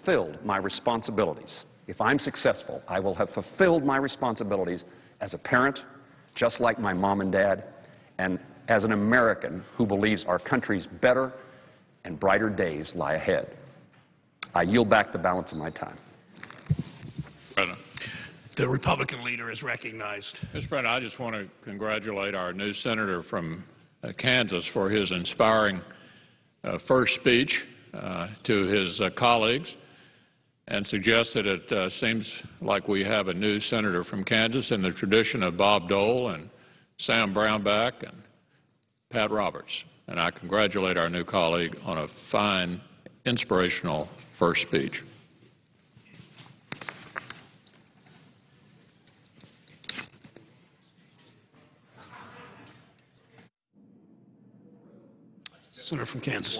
fulfilled my responsibilities. If I'm successful, I will have fulfilled my responsibilities as a parent, just like my mom and dad, and as an American who believes our country's better and brighter days lie ahead. I yield back the balance of my time. President. The Republican leader is recognized. Mr. President, I just want to congratulate our new senator from Kansas for his inspiring first speech to his colleagues, and suggest that it seems like we have a new senator from Kansas in the tradition of Bob Dole and Sam Brownback and Pat Roberts. And I congratulate our new colleague on a fine, inspirational first speech. Senator from Kansas.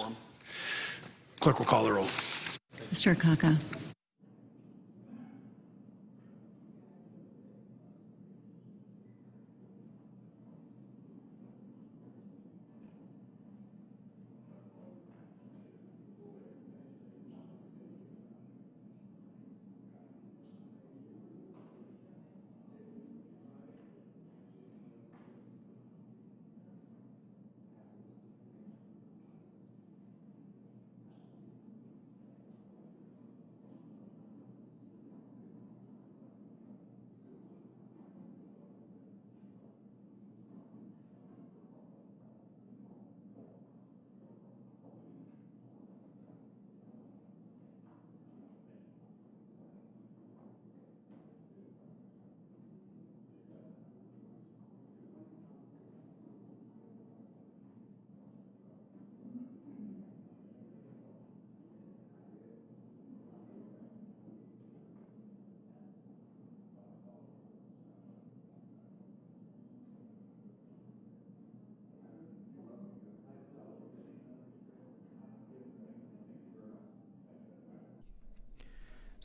Clerk will call the roll. Mr. Akaka.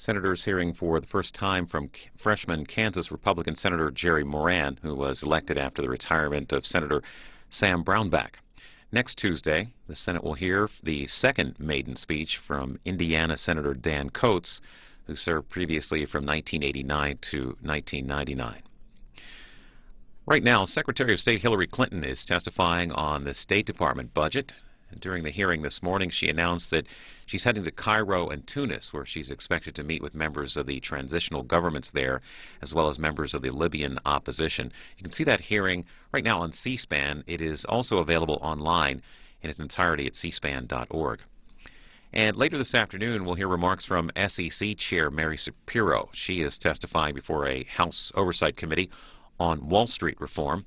Senators hearing for the first time from freshman Kansas Republican Senator Jerry Moran, who was elected after the retirement of Senator Sam Brownback. Next Tuesday, the Senate will hear the second maiden speech from Indiana Senator Dan Coats, who served previously from 1989 to 1999. Right now, Secretary of State Hillary Clinton is testifying on the State Department budget. During the hearing this morning, she announced that she's heading to Cairo and Tunis, where she's expected to meet with members of the transitional governments there, as well as members of the Libyan opposition. You can see that hearing right now on C-SPAN. It is also available online in its entirety at cspan.org. And later this afternoon, we'll hear remarks from SEC Chair Mary Shapiro. She is testifying before a House Oversight Committee on Wall Street reform.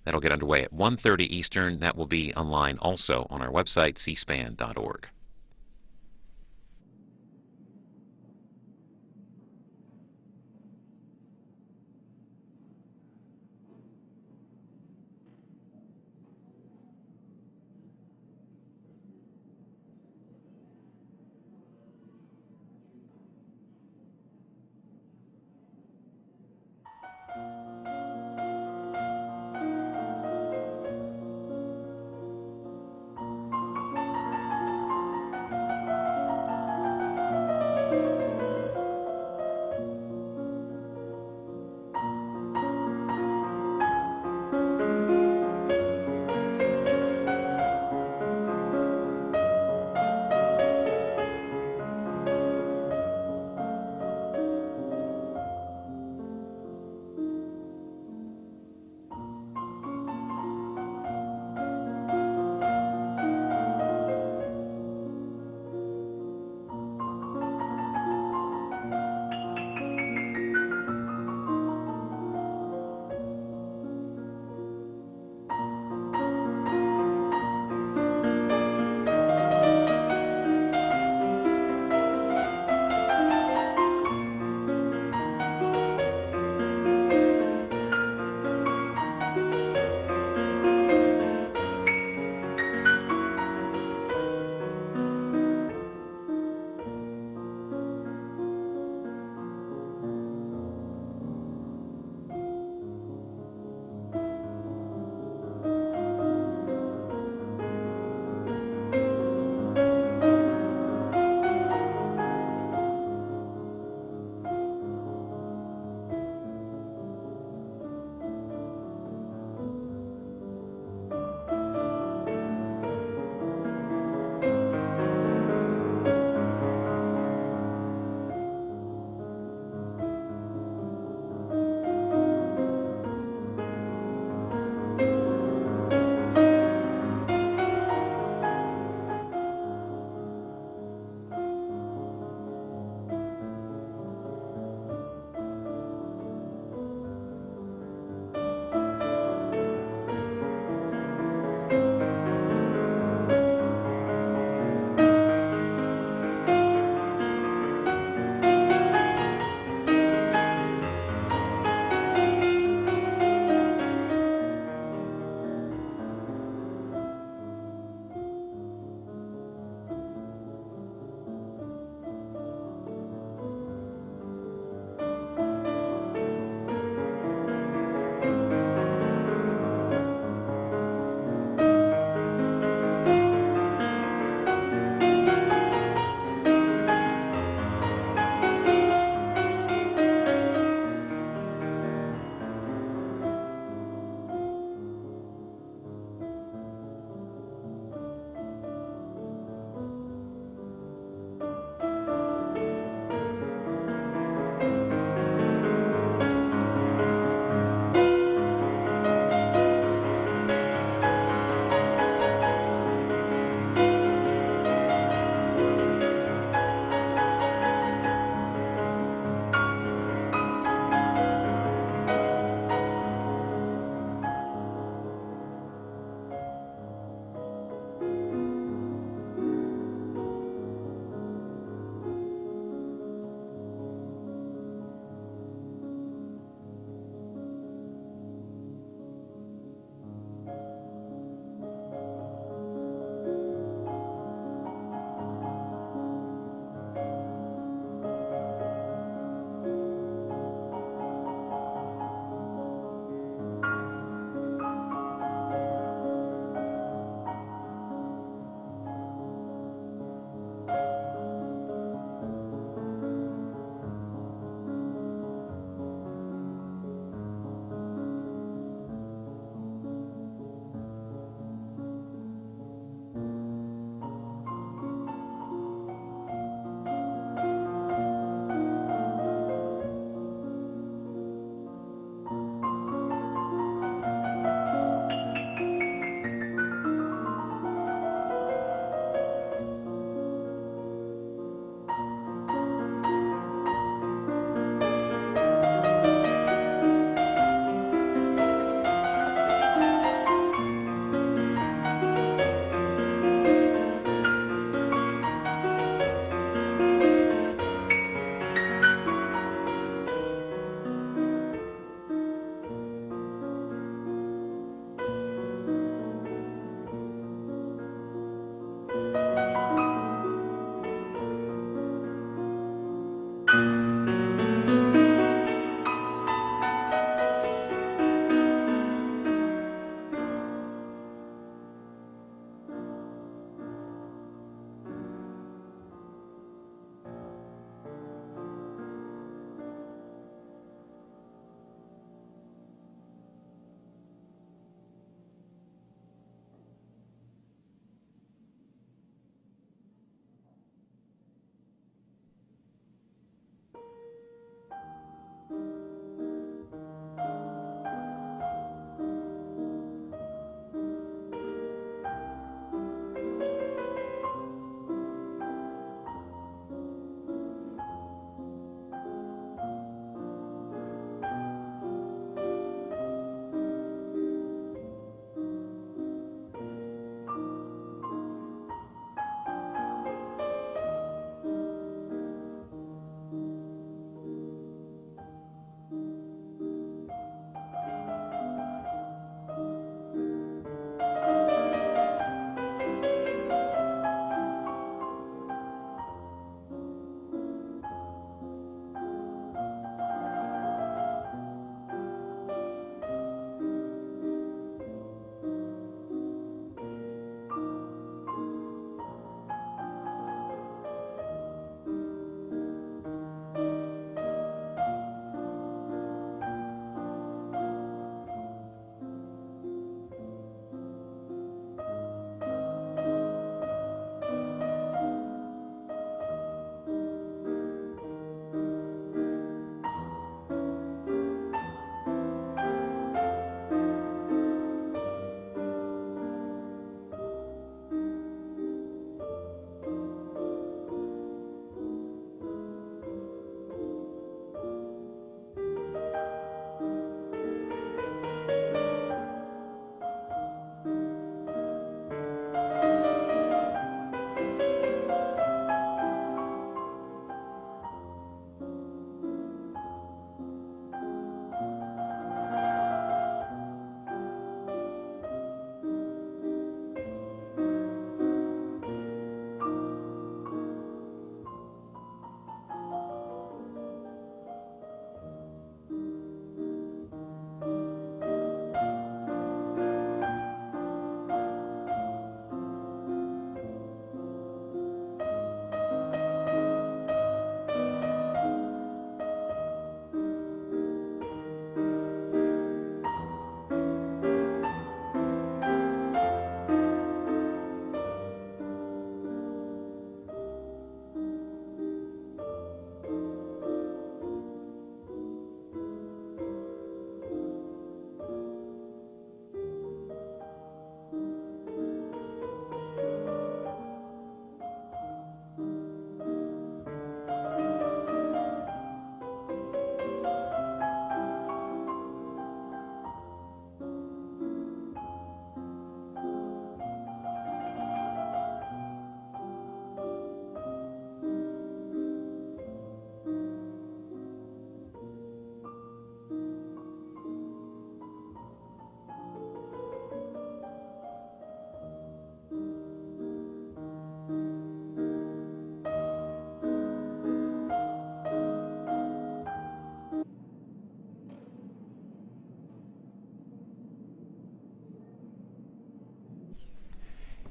That'll get underway at 1:30 Eastern. That will be online also on our website, cspan.org.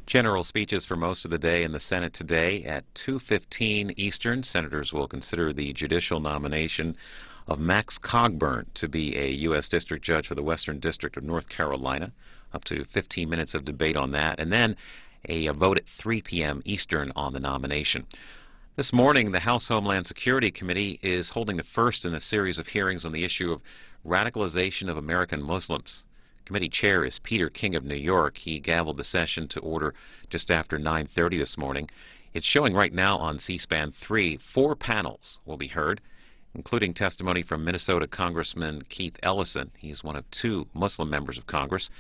General speeches for most of the day in the Senate today. At 2:15 Eastern, senators will consider the judicial nomination of Max Cogburn to be a U.S. District Judge for the Western District of North Carolina. Up to 15 minutes of debate on that, and then a vote at 3 p.m. Eastern on the nomination. This morning, the House Homeland Security Committee is holding the first in a series of hearings on the issue of radicalization of American Muslims. Committee chair is Peter King of New York. He gavelled the session to order just after 9:30 this morning. It's showing right now on C-SPAN 3. 4 panels will be heard, including testimony from Minnesota Congressman Keith Ellison. He's one of 2 Muslim members of Congress.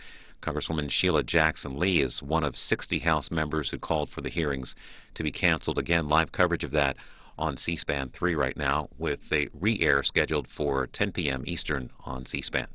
Congresswoman Sheila Jackson Lee is one of 60 House members who called for the hearings to be canceled. Again, live coverage of that on C-SPAN 3 right now, with a re-air scheduled for 10 p.m. Eastern on C-SPAN.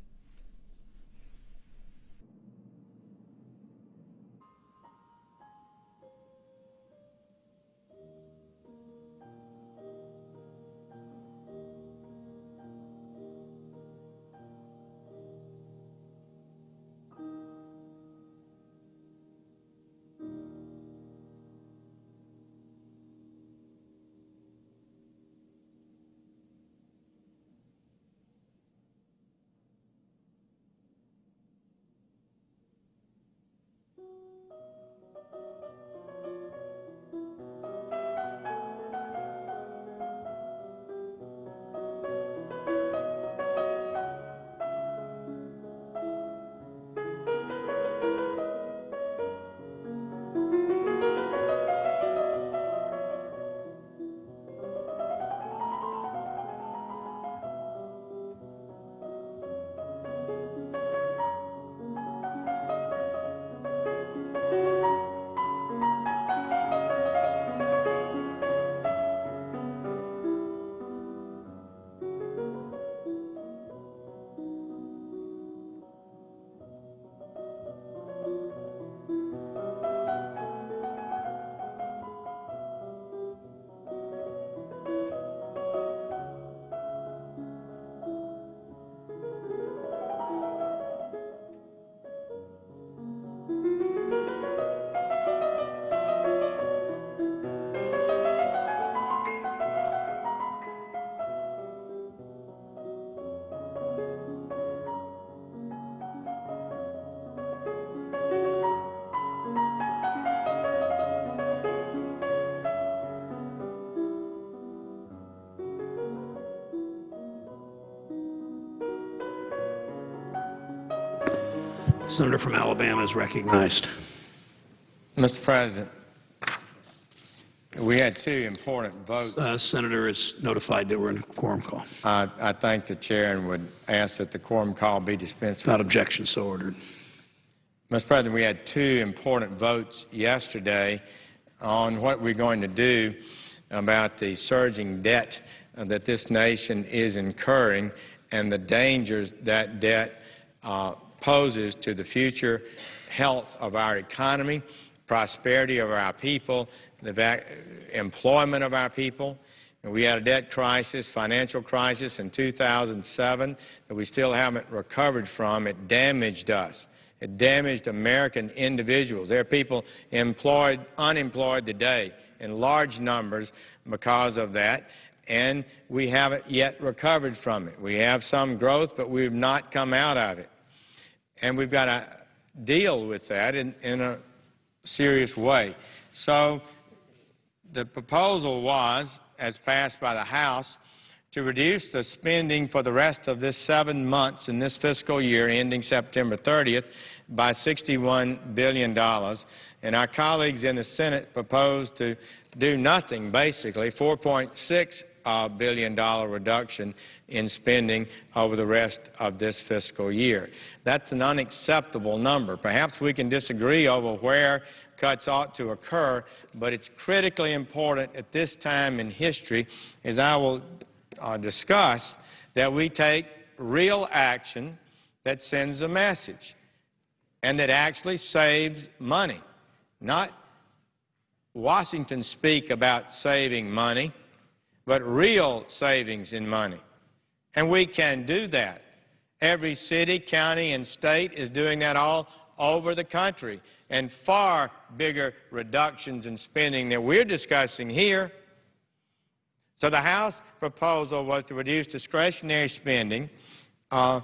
Senator from Alabama is recognized. Mr. President, we had 2 important votes. Senator is notified that we're in a quorum call. I thank the chair and would ask that the quorum call be dispensed with. Without objection, so ordered. Mr. President, we had 2 important votes yesterday on what we're going to do about the surging debt that this nation is incurring and the dangers that debt poses to the future health of our economy, prosperity of our people, the employment of our people. And we had a debt crisis, financial crisis in 2007 that we still haven't recovered from. It damaged us. It damaged American individuals. There are people unemployed today in large numbers because of that, and we haven't yet recovered from it. We have some growth, but we've not come out of it. And we've got to deal with that in a serious way. So the proposal was, as passed by the House, to reduce the spending for the rest of this 7 months in this fiscal year ending September 30th by $61 billion. And our colleagues in the Senate proposed to do nothing, basically, $4.6 billion reduction in spending over the rest of this fiscal year. That's an unacceptable number. Perhaps we can disagree over where cuts ought to occur, but it's critically important at this time in history, as I will discuss, that we take real action that sends a message and that actually saves money. Not Washington speak about saving money, but real savings in money. And we can do that. Every city, county, and state is doing that all over the country and far bigger reductions in spending than we're discussing here. So the House proposal was to reduce discretionary spending $61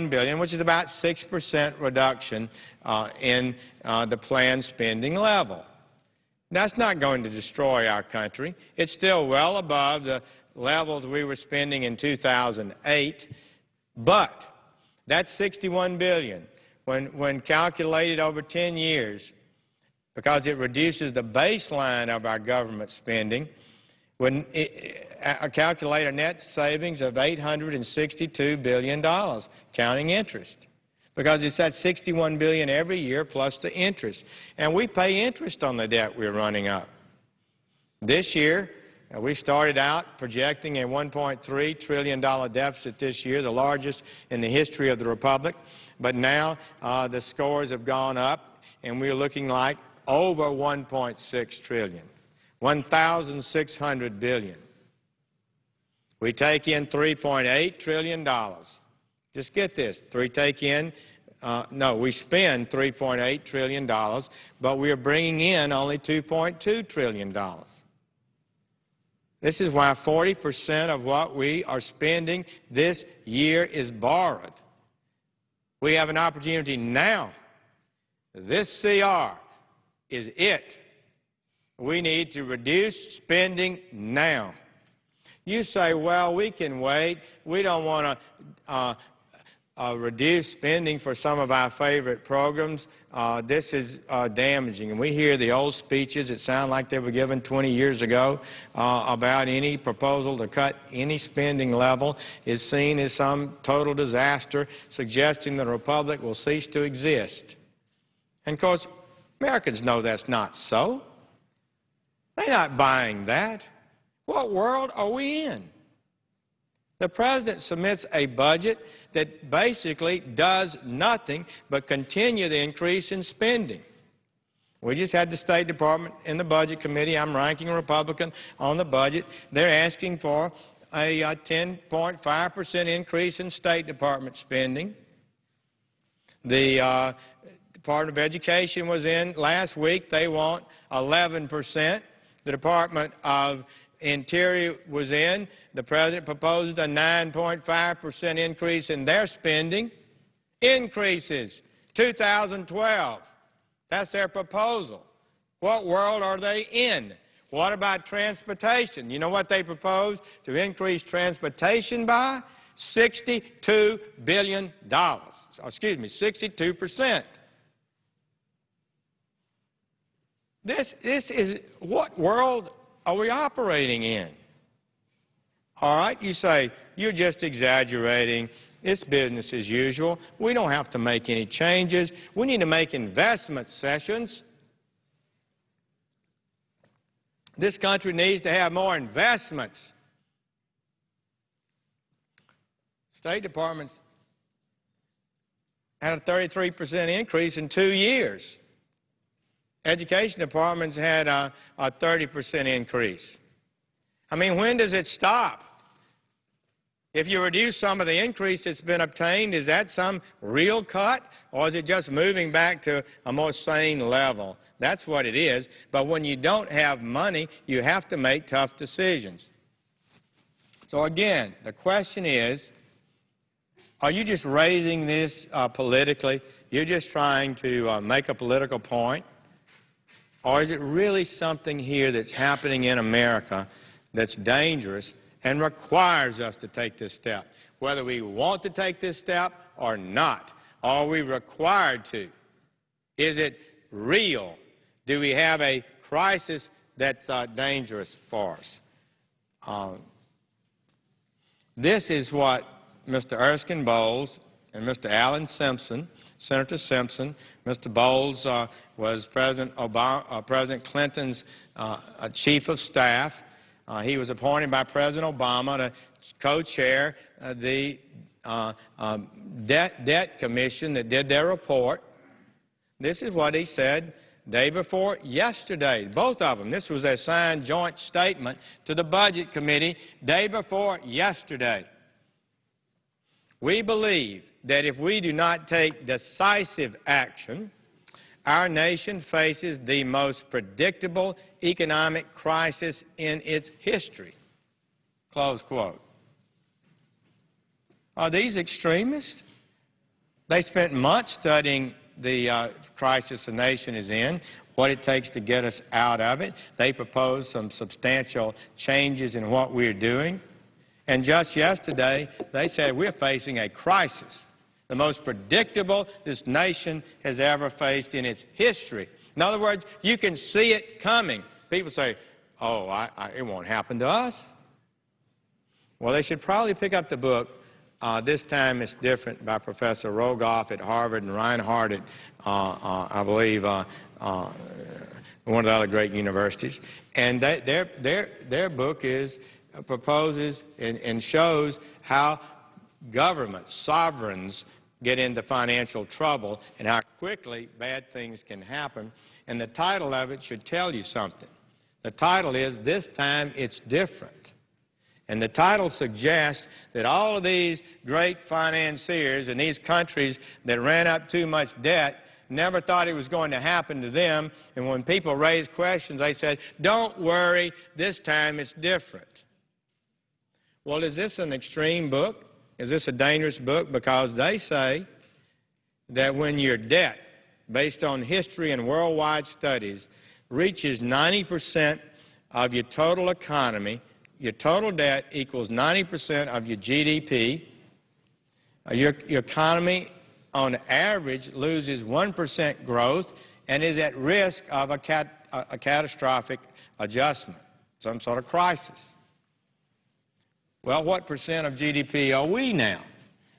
billion, which is about 6% reduction in the planned spending level. That's not going to destroy our country. It's still well above the levels we were spending in 2008, but that's $61 billion. When calculated over 10 years, because it reduces the baseline of our government spending, when calculate a net savings of $862 billion, counting interest, because it's that $61 billion every year plus the interest. And we pay interest on the debt we're running up. This year, we started out projecting a $1.3 trillion deficit this year, the largest in the history of the Republic. But now the scores have gone up, and we're looking like over $1.6 trillion, $1,600 billion. We take in $3.8 trillion. Just get this. We spend $3.8 trillion, but we are bringing in only $2.2 trillion. This is why 40% of what we are spending this year is borrowed. We have an opportunity now. This CR is it. We need to reduce spending now. You say, well, we can wait. We don't want to reduce spending for some of our favorite programs. This is damaging. And we hear the old speeches that sound like they were given 20 years ago about any proposal to cut any spending level is seen as some total disaster, suggesting the Republic will cease to exist. And, of course, Americans know that's not so. They're not buying that. What world are we in? The President submits a budget that basically does nothing but continue the increase in spending. We just had the State Department in the Budget Committee. I'm ranking Republican on the budget. They're asking for a 10.5% increase in State Department spending. The Department of Education was in last week. They want 11%. The Department of Interior was in. The President proposed a 9.5% increase in their spending. Increases, 2012. That's their proposal. What world are they in? What about transportation? You know what they proposed to increase transportation by? $62 billion. Excuse me, 62%. This is, what world are we operating in? All right, you say, you're just exaggerating. It's business as usual. We don't have to make any changes. We need to make investment sessions. This country needs to have more investments. State Department's had a 33% increase in 2 years. Education departments had a 30% increase. I mean, when does it stop? If you reduce some of the increase that's been obtained, is that some real cut, or is it just moving back to a more sane level? That's what it is. But when you don't have money, you have to make tough decisions. So again, the question is, are you just raising this politically? You're just trying to make a political point? Or is it really something here that's happening in America that's dangerous and requires us to take this step? Whether we want to take this step or not, are we required to? Is it real? Do we have a crisis that's dangerous for us? This is what Mr. Erskine Bowles and Mr. Alan Simpson, Senator Simpson, Mr. Bowles was President Clinton's chief of staff. He was appointed by President Obama to co-chair the debt commission that did their report. This is what he said day before yesterday, both of them. This was a signed joint statement to the Budget Committee day before yesterday. We believe that if we do not take decisive action, our nation faces the most predictable economic crisis in its history. Close quote. Are these extremists? They spent months studying the crisis the nation is in, what it takes to get us out of it. They proposed some substantial changes in what we're doing. And just yesterday, they said we're facing a crisis, the most predictable this nation has ever faced in its history. In other words, you can see it coming. People say, oh, it won't happen to us. Well, they should probably pick up the book, This Time It's Different, by Professor Rogoff at Harvard and Reinhardt at, I believe, one of the other great universities. And their book proposes and shows how governments, sovereigns, get into financial trouble and how quickly bad things can happen. And the title of it should tell you something. The title is This Time It's Different. And the title suggests that all of these great financiers in these countries that ran up too much debt never thought it was going to happen to them. And when people raised questions, they said, don't worry, this time it's different. Well, is this an extreme book? Is this a dangerous book? Because they say that when your debt, based on history and worldwide studies, reaches 90% of your total economy, your total debt equals 90% of your GDP. Your economy, on average, loses 1% growth and is at risk of a catastrophic adjustment, some sort of crisis. Well, what percent of GDP are we now?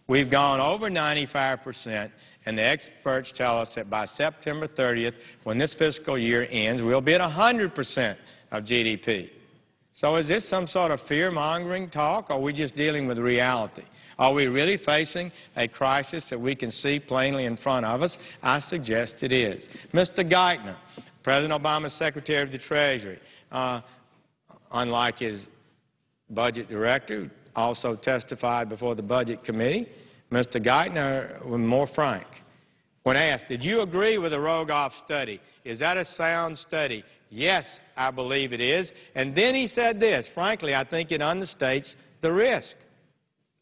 We've gone over 95%, and the experts tell us that by September 30th, when this fiscal year ends, we'll be at 100% of GDP. So is this some sort of fear-mongering talk, or are we just dealing with reality? Are we really facing a crisis that we can see plainly in front of us? I suggest it is. Mr. Geithner, President Obama's Secretary of the Treasury, unlike his budget director, also testified before the Budget Committee, Mr. Geithner was more frank. When asked, did you agree with the Rogoff study? Is that a sound study? Yes, I believe it is. And then he said this, frankly, I think it understates the risk.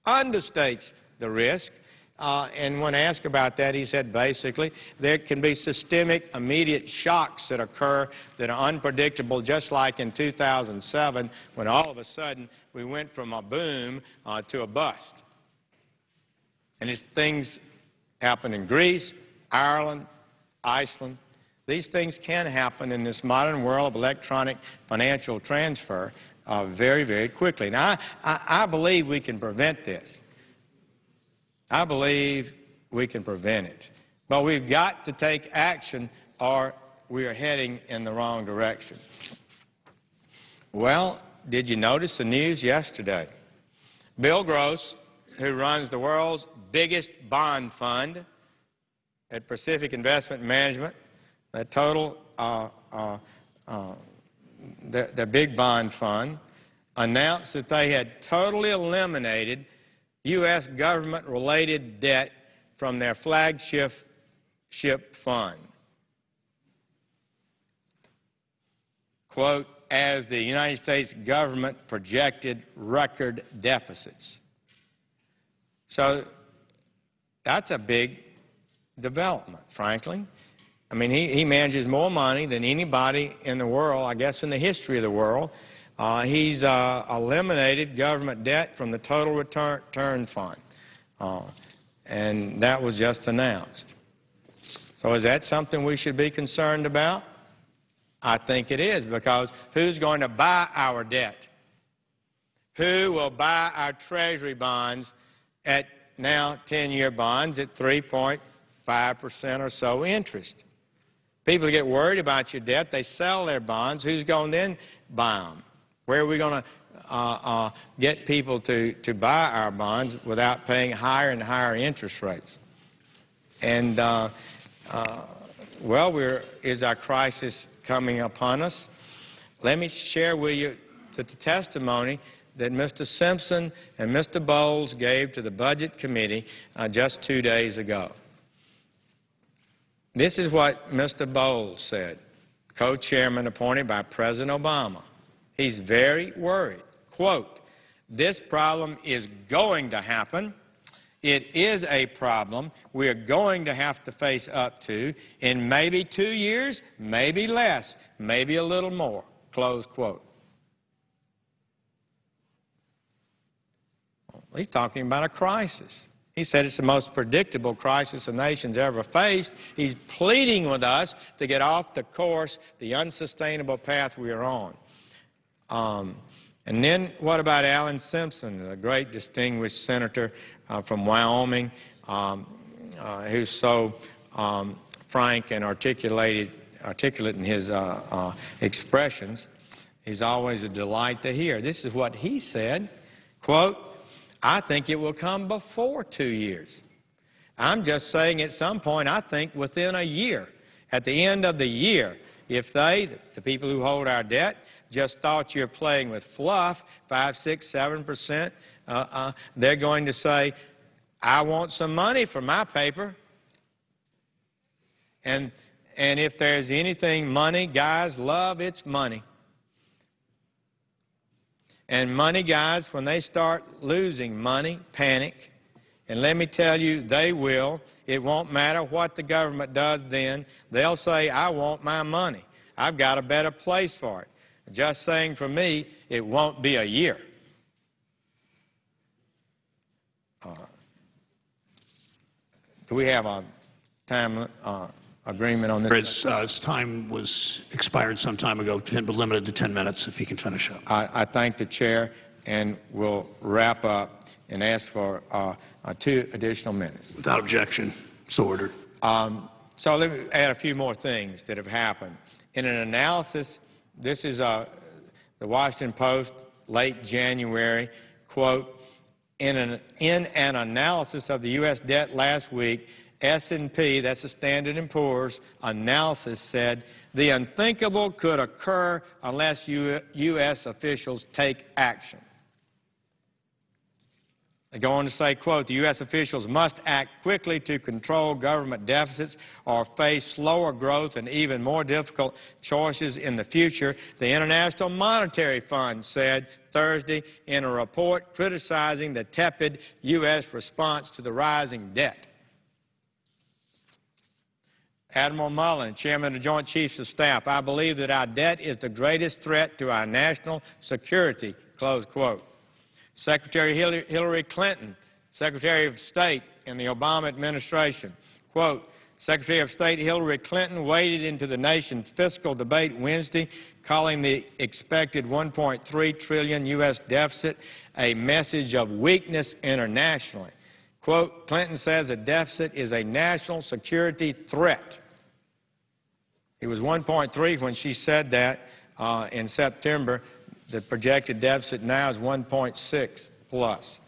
Understates the risk. And when asked about that, he said basically there can be systemic immediate shocks that occur that are unpredictable, just like in 2007 when all of a sudden we went from a boom to a bust. And things happen in Greece, Ireland, Iceland. These things can happen in this modern world of electronic financial transfer very, very quickly. Now, I believe we can prevent this. I believe we can prevent it. But we've got to take action or we are heading in the wrong direction. Well, did you notice the news yesterday? Bill Gross, who runs the world's biggest bond fund at Pacific Investment Management, the total, the big bond fund, announced that they had totally eliminated U.S. government-related debt from their flagship fund. Quote, as the United States government projected record deficits. So that's a big development, frankly. I mean, he manages more money than anybody in the world, I guess, in the history of the world. He's eliminated government debt from the total return fund. And that was just announced. So is that something we should be concerned about? I think it is, because who's going to buy our debt? Who will buy our Treasury bonds at now 10-year bonds at 3.5% or so interest? People get worried about your debt. They sell their bonds. Who's going to then buy them? Where are we going to get people to buy our bonds without paying higher and higher interest rates? And, well, is our crisis coming upon us? Let me share with you the testimony that Mr. Simpson and Mr. Bowles gave to the Budget Committee just 2 days ago. This is what Mr. Bowles said, co-chairman appointed by President Obama. He's very worried. Quote, "This problem is going to happen. It is a problem we are going to have to face up to in maybe 2 years, maybe less, maybe a little more." Close quote. He's talking about a crisis. He said it's the most predictable crisis the nation's ever faced. He's pleading with us to get off the course, the unsustainable path we are on. And then what about Alan Simpson, the great distinguished senator from Wyoming, who's so frank and articulate in his expressions? He's always a delight to hear. This is what he said, quote, "I think it will come before 2 years. I'm just saying at some point, I think within a year, at the end of the year, if they, the people who hold our debt, just thought you're playing with fluff, 5, 6, 7%, they're going to say, I want some money for my paper. And if there's anything money guys love, it's money. And money guys, when they start losing money, panic. And let me tell you, they will. It won't matter what the government does then. They'll say, I want my money. I've got a better place for it. Just saying for me, it won't be a year. Do we have a time agreement on this? His time was expired some time ago, but limited to 10 minutes if he can finish up. I thank the chair, and we'll wrap up and ask for 2 additional minutes. Without objection, so ordered. So let me add a few more things that have happened. In an analysis, this is the Washington Post, late January, quote, in an analysis of the U.S. debt last week, S&P, that's the Standard & Poor's analysis, said the unthinkable could occur unless U.S. officials take action. They go on to say, quote, the U.S. officials must act quickly to control government deficits or face slower growth and even more difficult choices in the future, the International Monetary Fund said Thursday in a report criticizing the tepid U.S. response to the rising debt. Admiral Mullen, Chairman of the Joint Chiefs of Staff, I believe that our debt is the greatest threat to our national security, close quote. Secretary Hillary Clinton, Secretary of State in the Obama administration, quote, Secretary of State Hillary Clinton waded into the nation's fiscal debate Wednesday, calling the expected $1.3 trillion U.S. deficit a message of weakness internationally. Quote, Clinton says the deficit is a national security threat. It was 1.3 when she said that in September. The projected deficit now is 1.6 plus.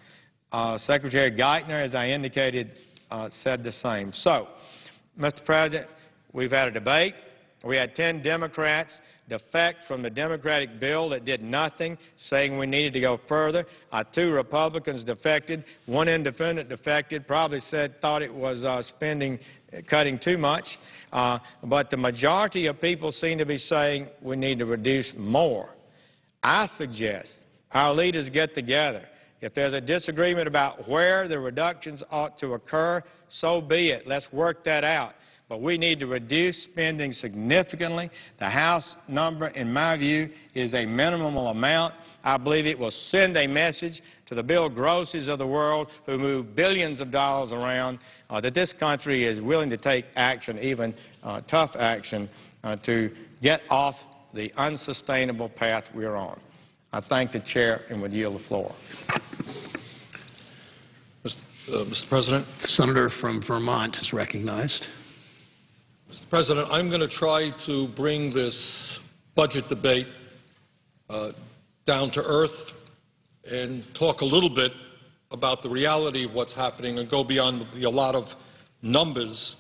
Secretary Geithner, as I indicated, said the same. So, Mr. President, we've had a debate. We had 10 Democrats defect from the Democratic bill that did nothing, saying we needed to go further. 2 Republicans defected. 1 independent defected, probably thought it was cutting too much. But the majority of people seem to be saying we need to reduce more. I suggest our leaders get together. If there's a disagreement about where the reductions ought to occur, so be it. Let's work that out. But we need to reduce spending significantly. The House number, in my view, is a minimal amount. I believe it will send a message to the Bill Grosses of the world who move billions of dollars around that this country is willing to take action, even tough action, to get off the unsustainable path we're on. I thank the chair and would yield the floor. Mr. President. The senator from Vermont is recognized. Mr. President, I'm going to try to bring this budget debate down to earth and talk a little bit about the reality of what's happening and go beyond a lot of numbers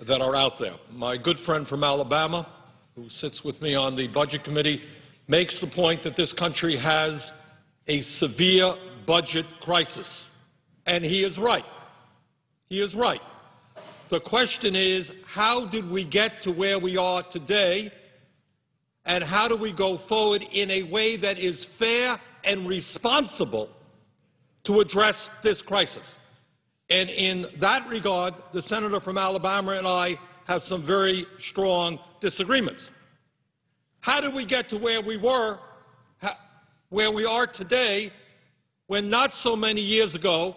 that are out there. My good friend from Alabama, who sits with me on the Budget Committee, makes the point that this country has a severe budget crisis. And he is right. He is right. The question is, how did we get to where we are today, and how do we go forward in a way that is fair and responsible to address this crisis? And in that regard, the senator from Alabama and I have some very strong disagreements. How did we get to where we are today, when not so many years ago,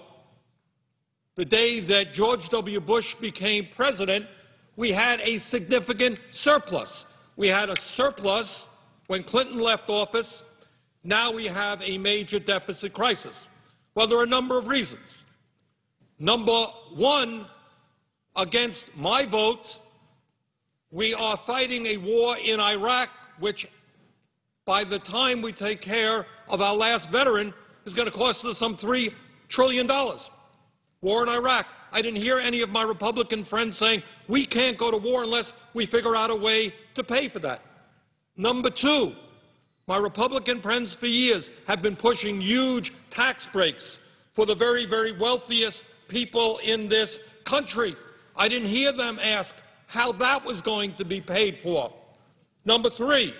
the day that George W. Bush became president, we had a significant surplus. We had a surplus when Clinton left office. Now we have a major deficit crisis. Well, there are a number of reasons. Number one, against my vote, we are fighting a war in Iraq, which by the time we take care of our last veteran is going to cost us some $3 trillion. War in Iraq. I didn't hear any of my Republican friends saying we can't go to war unless we figure out a way to pay for that. Number two, my Republican friends for years have been pushing huge tax breaks for the very, very wealthiest people in this country. I didn't hear them ask how that was going to be paid for. Number three,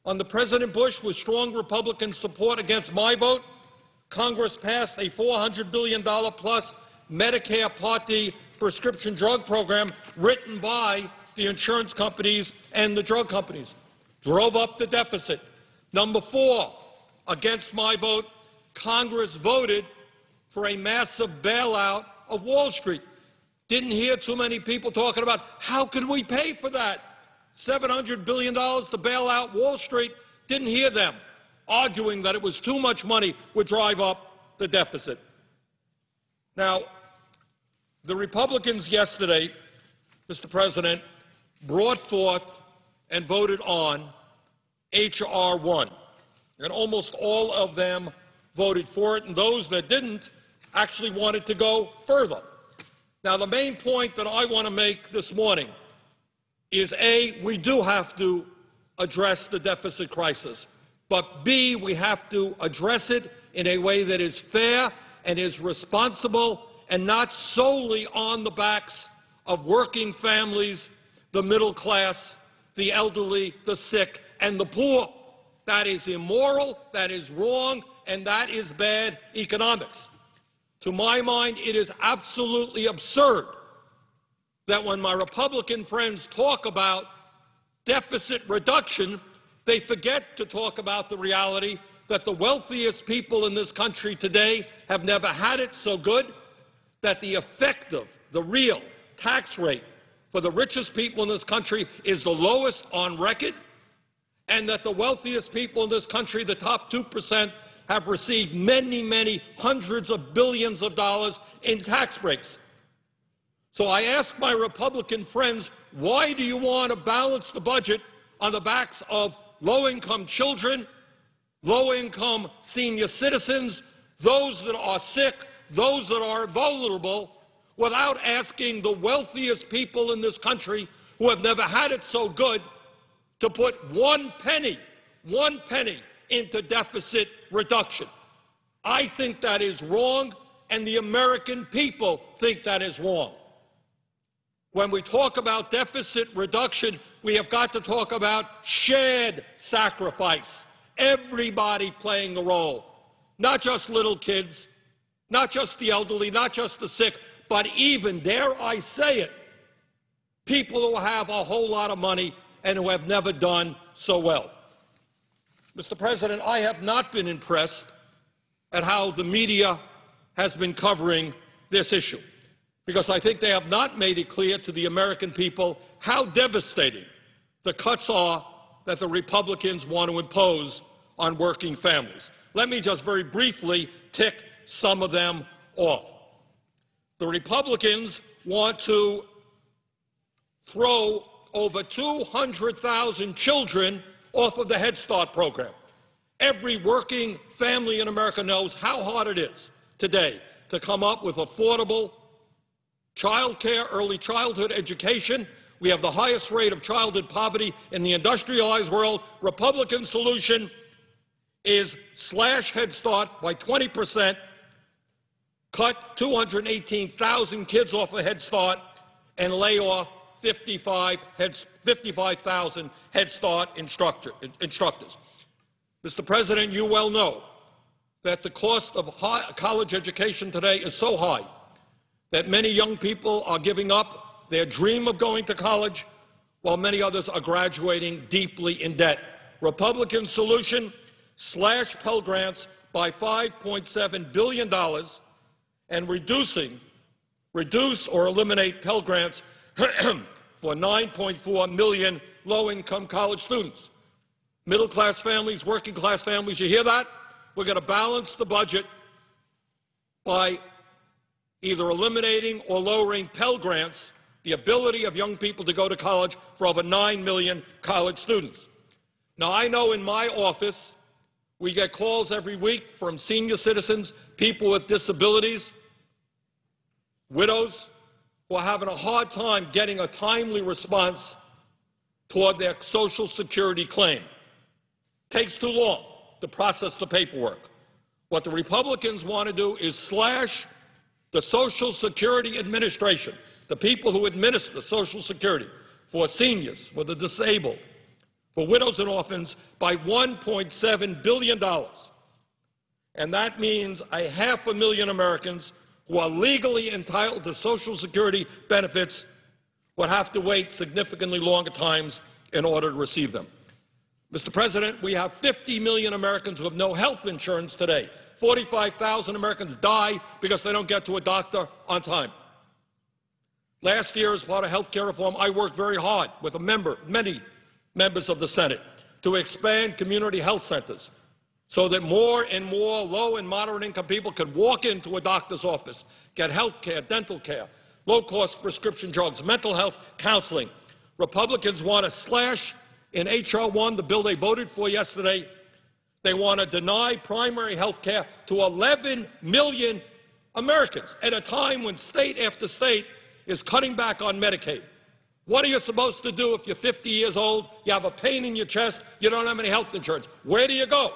under President Bush, with strong Republican support against my vote, Congress passed a $400 billion plus Medicare Part D prescription drug program written by the insurance companies and the drug companies. Drove up the deficit. Number four, against my vote, Congress voted for a massive bailout of Wall Street. Didn't hear too many people talking about how could we pay for that. $700 billion to bail out Wall Street. Didn't hear them arguing that it was too much money would drive up the deficit. Now, the Republicans yesterday, Mr. President, brought forth and voted on H.R. 1, and almost all of them voted for it, and those that didn't actually wanted to go further. Now, the main point that I want to make this morning is, A, we do have to address the deficit crisis, but B, we have to address it in a way that is fair and is responsible and not solely on the backs of working families, the middle class, the elderly, the sick, and the poor. That is immoral, that is wrong, and that is bad economics. To my mind, it is absolutely absurd that when my Republican friends talk about deficit reduction, they forget to talk about the reality that the wealthiest people in this country today have never had it so good, that the effective, the real tax rate for the richest people in this country is the lowest on record, and that the wealthiest people in this country, the top 2%, have received many, many hundreds of billions of dollars in tax breaks. So I ask my Republican friends, why do you want to balance the budget on the backs of low-income children, low-income senior citizens, those that are sick, those that are vulnerable, without asking the wealthiest people in this country who have never had it so good to put one penny into deficit reduction? I think that is wrong, and the American people think that is wrong. When we talk about deficit reduction, we have got to talk about shared sacrifice, everybody playing a role, not just little kids, not just the elderly, not just the sick, but even, dare I say it, people who have a whole lot of money and who have never done so well. Mr. President, I have not been impressed at how the media has been covering this issue, because I think they have not made it clear to the American people how devastating the cuts are that the Republicans want to impose on working families. Let me just very briefly tick some of them off. The Republicans want to throw over 200,000 children off of the Head Start program. Every working family in America knows how hard it is today to come up with affordable child care, early childhood education. We have the highest rate of childhood poverty in the industrialized world. Republican solution is slash Head Start by 20%, cut 218,000 kids off of Head Start, and lay off 55,000 Head Start instructors. Mr. President, you well know that the cost of college education today is so high that many young people are giving up their dream of going to college, while many others are graduating deeply in debt. Republican solution, slash Pell Grants by $5.7 billion and reduce or eliminate Pell Grants for 9.4 million low-income college students. Middle-class families, working-class families, you hear that? We're going to balance the budget by either eliminating or lowering Pell Grants, the ability of young people to go to college for over 9 million college students. Now, I know in my office we get calls every week from senior citizens, people with disabilities, widows, who are having a hard time getting a timely response toward their Social Security claim. Takes too long to process the paperwork. What the Republicans want to do is slash the Social Security Administration, the people who administer Social Security for seniors, for the disabled, for widows and orphans, by $1.7 billion. And that means 500,000 Americans who are legally entitled to Social Security benefits would have to wait significantly longer times in order to receive them. Mr. President, we have 50 million Americans who have no health insurance today. 45,000 Americans die because they don't get to a doctor on time. Last year, as part of health care reform, I worked very hard with many members of the Senate to expand community health centers so that more and more low and moderate income people could walk into a doctor's office, get health care, dental care, low-cost prescription drugs, mental health counseling. Republicans want to slash in H.R. 1, the bill they voted for yesterday. They want to deny primary health care to 11 million Americans at a time when state after state is cutting back on Medicaid. What are you supposed to do if you're 50 years old, you have a pain in your chest, you don't have any health insurance? Where do you go?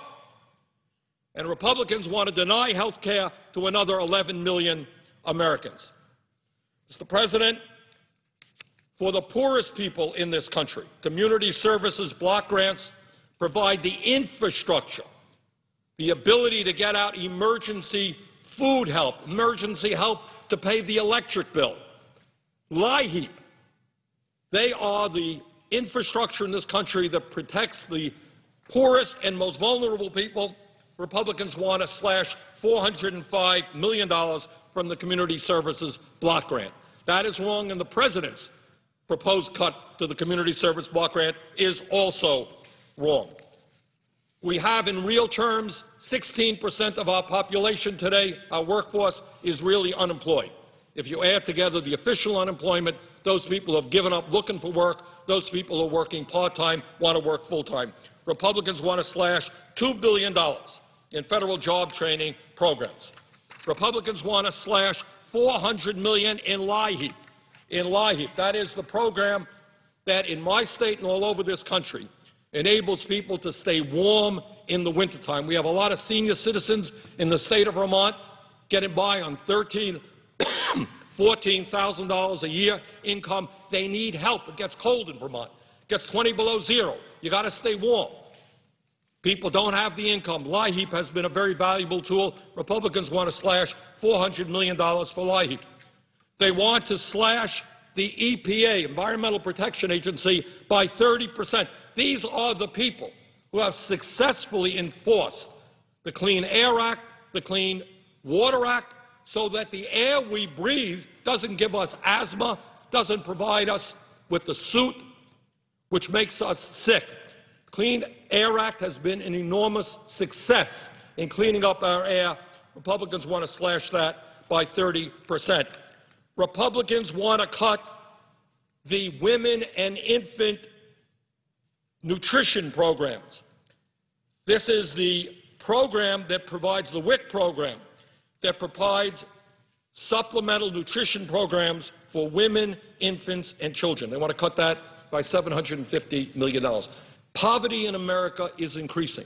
And Republicans want to deny health care to another 11 million Americans. Mr. President, for the poorest people in this country, community services block grants provide the infrastructure, the ability to get out emergency food help, emergency help to pay the electric bill. LIHEAP, they are the infrastructure in this country that protects the poorest and most vulnerable people. Republicans want to slash $405 million from the community services block grant. That is wrong, and the President's proposed cut to the community service block grant is also wrong. We have, in real terms, 16% of our population today, our workforce, is really unemployed. If you add together the official unemployment, those people have given up looking for work, those people who are working part-time want to work full-time. Republicans want to slash $2 billion in federal job training programs. Republicans want to slash $400 million in LIHEAP. In LIHEAP, that is the program that in my state and all over this country enables people to stay warm in the wintertime. We have a lot of senior citizens in the state of Vermont getting by on $13,000, $14,000 a year income. They need help. It gets cold in Vermont. It gets 20 below zero. You got to stay warm. People don't have the income. LIHEAP has been a very valuable tool. Republicans want to slash $400 million for LIHEAP. They want to slash the EPA, Environmental Protection Agency, by 30%. These are the people who have successfully enforced the Clean Air Act, the Clean Water Act, so that the air we breathe doesn't give us asthma, doesn't provide us with the soot which makes us sick. Clean Air Act has been an enormous success in cleaning up our air. Republicans want to slash that by 30%. Republicans want to cut the women and infant nutrition programs. This is the program that provides, the WIC program, that provides supplemental nutrition programs for women, infants, and children. They want to cut that by $750 million. Poverty in America is increasing.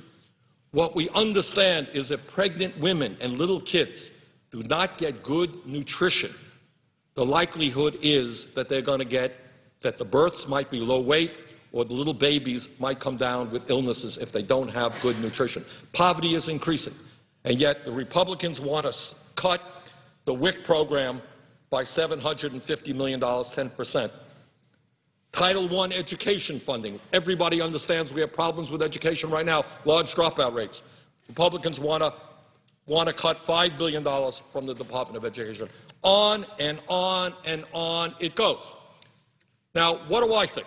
What we understand is that pregnant women and little kids do not get good nutrition, the likelihood is that they're going to get, that the births might be low weight or the little babies might come down with illnesses if they don't have good nutrition. Poverty is increasing, and yet the Republicans want to cut the WIC program by $750 million, 10%. Title I education funding. Everybody understands we have problems with education right now, large dropout rates. Republicans want to cut $5 billion from the Department of Education. On and on and on it goes. Now, what do I think?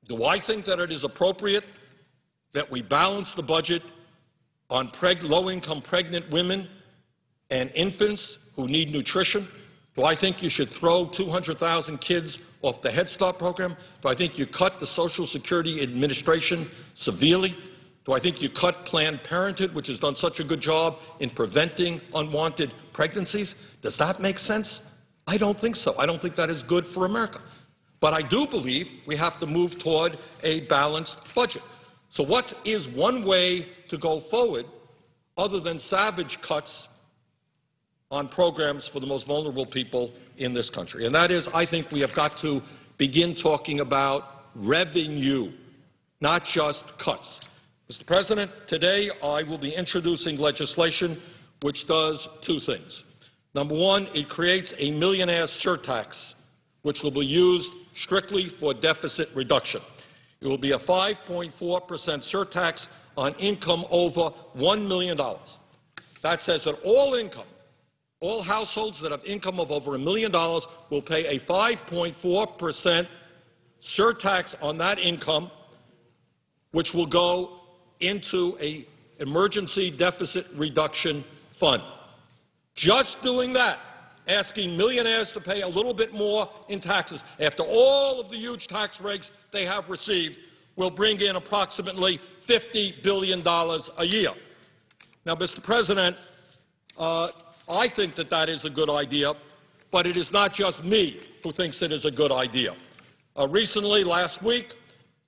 Do I think that it is appropriate that we balance the budget on low-income pregnant women and infants who need nutrition? Do I think you should throw 200,000 kids off the Head Start program? Do I think you cut the Social Security Administration severely? Do I think you cut Planned Parenthood, which has done such a good job in preventing unwanted pregnancies? Does that make sense? I don't think so. I don't think that is good for America. But I do believe we have to move toward a balanced budget. So what is one way to go forward other than savage cuts on programs for the most vulnerable people in this country? And that is, I think we have got to begin talking about revenue, not just cuts. Mr. President, today I will be introducing legislation which does two things. Number one, it creates a millionaire surtax, which will be used strictly for deficit reduction. It will be a 5.4% surtax on income over $1 million. That says that all income, all households that have income of over $1 million will pay a 5.4% surtax on that income, which will go into an emergency deficit reduction fund. Just doing that, asking millionaires to pay a little bit more in taxes after all of the huge tax breaks they have received will bring in approximately $50 billion a year. Now, Mr. President, I think that that is a good idea, but it is not just me who thinks it is a good idea. Recently, last week,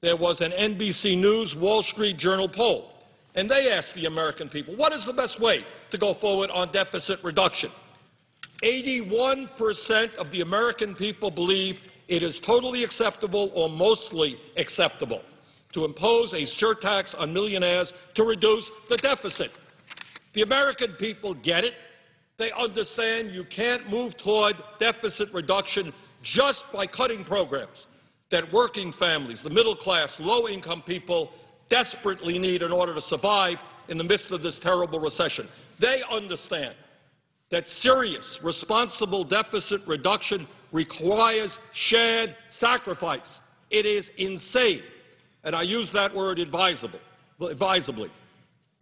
there was an NBC News Wall Street Journal poll, and they asked the American people, what is the best way to go forward on deficit reduction? 81% of the American people believe it is totally acceptable or mostly acceptable to impose a surtax on millionaires to reduce the deficit. The American people get it. They understand you can't move toward deficit reduction just by cutting programs that working families, the middle class, low-income people desperately need in order to survive in the midst of this terrible recession. They understand that serious, responsible deficit reduction requires shared sacrifice. It is insane, and I use that word advisably.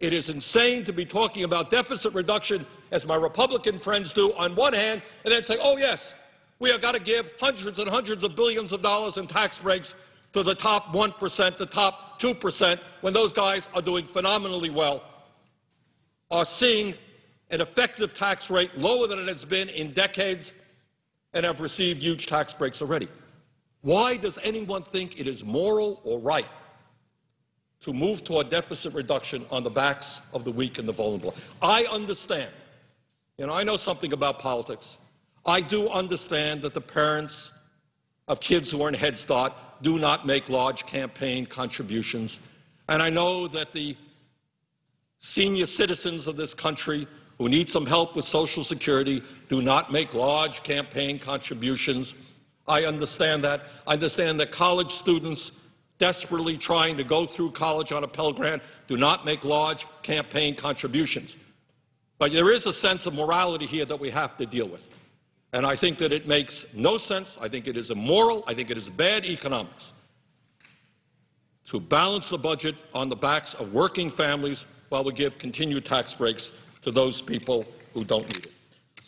It is insane to be talking about deficit reduction, as my Republican friends do, on one hand, and then say, oh, yes, we have got to give hundreds and hundreds of billions of dollars in tax breaks to the top 1%, the top 2%, when those guys are doing phenomenally well, are seeing an effective tax rate lower than it has been in decades, and have received huge tax breaks already. Why does anyone think it is moral or right to move toward deficit reduction on the backs of the weak and the vulnerable? I understand. I know something about politics. I do understand that the parents of kids who are in Head Start do not make large campaign contributions. And I know that the senior citizens of this country who need some help with Social Security do not make large campaign contributions. I understand that. I understand that college students desperately trying to go through college on a Pell Grant do not make large campaign contributions. But there is a sense of morality here that we have to deal with. And I think that it makes no sense. I think it is immoral. I think it is bad economics to balance the budget on the backs of working families while we give continued tax breaks to those people who don't need it.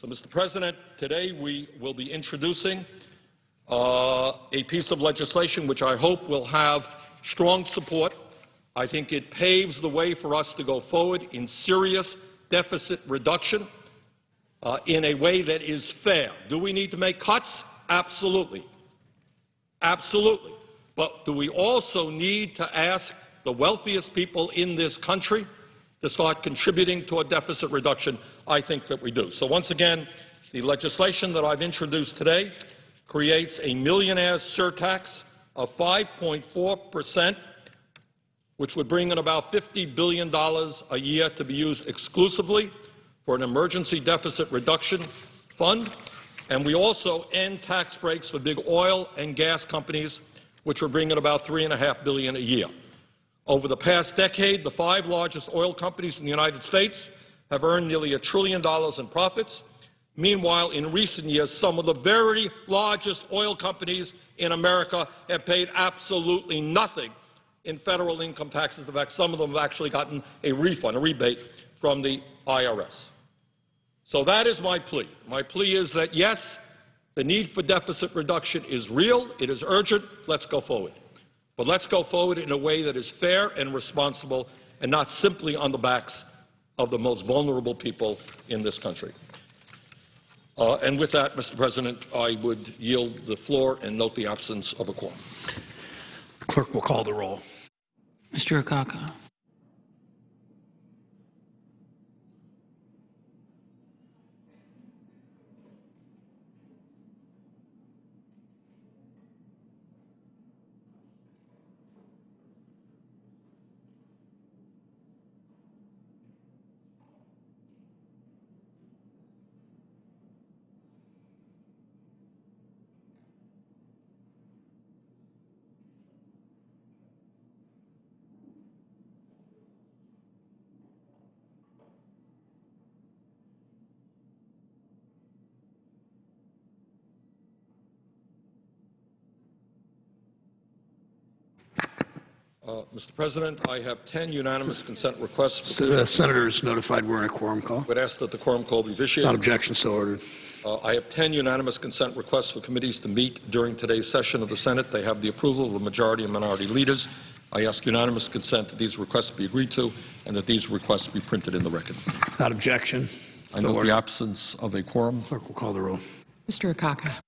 So, Mr. President, today we will be introducing a piece of legislation which I hope will have strong support. I think it paves the way for us to go forward in serious deficit reduction in a way that is fair. Do we need to make cuts? Absolutely. Absolutely. But do we also need to ask the wealthiest people in this country to start contributing to a deficit reduction? I think that we do. So once again, the legislation that I've introduced today creates a millionaire's surtax of 5.4%, which would bring in about $50 billion a year to be used exclusively for an emergency deficit reduction fund. And we also end tax breaks for big oil and gas companies, which are bringing about $3.5 billion a year. Over the past decade, the 5 largest oil companies in the United States have earned nearly $1 trillion in profits. Meanwhile, in recent years, some of the very largest oil companies in America have paid absolutely nothing in federal income taxes. In fact, some of them have actually gotten a refund, a rebate from the IRS. So that is my plea. My plea is that, yes, the need for deficit reduction is real. It is urgent. Let's go forward. But let's go forward in a way that is fair and responsible and not simply on the backs of the most vulnerable people in this country. And with that, Mr. President, I would yield the floor and note the absence of a quorum. The clerk will call the roll. Mr. Akaka. Mr. President, I have 10 unanimous consent requests. Senators notified we're in a quorum call. I would ask that the quorum call be vitiated. Without objection, so ordered. I have 10 unanimous consent requests for committees to meet during today's session of the Senate. They have the approval of the majority and minority leaders. I ask unanimous consent that these requests be agreed to and that these requests be printed in the record. Without objection. I note the absence of a quorum. Clerk will call the roll. Mr. Akaka.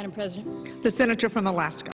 Madam President. The senator from Alaska.